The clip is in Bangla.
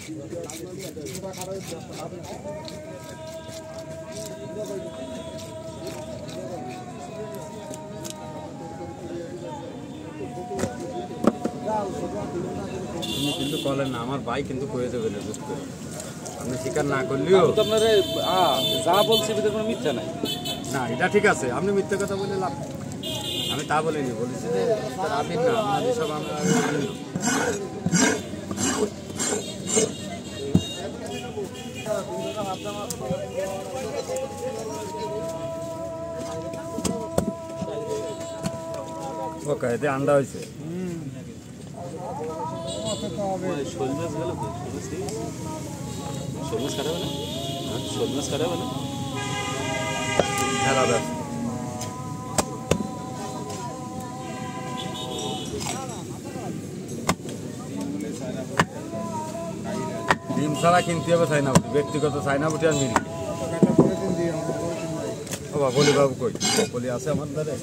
কিন্তু বলেন না আমার ভাই কিন্তু কয়ে দেবে না বুঝতে আপনি স্বীকার না করলেও আপনার যা বলছি ভিতরে কোনো মিথ্যা নাই না এটা ঠিক আছে আপনি মিথ্যা কথা বলে লাভ আমি তা বলিনি বলেছি যে আপনি না আপনাদের সব আমরা ওকে এতে আন্ডা হয়েছে শোল মাছ গেল শোল মাছ খারাপ না শোল মাছ খারাপ না খেলা ব্যবসা ডিম ছাড়া কিনতে হবে চাইনাবুটি ব্যক্তিগত চাইনাবুটি আর মিল বাবা বলি বাবু কই বলি আছে আমার দাদা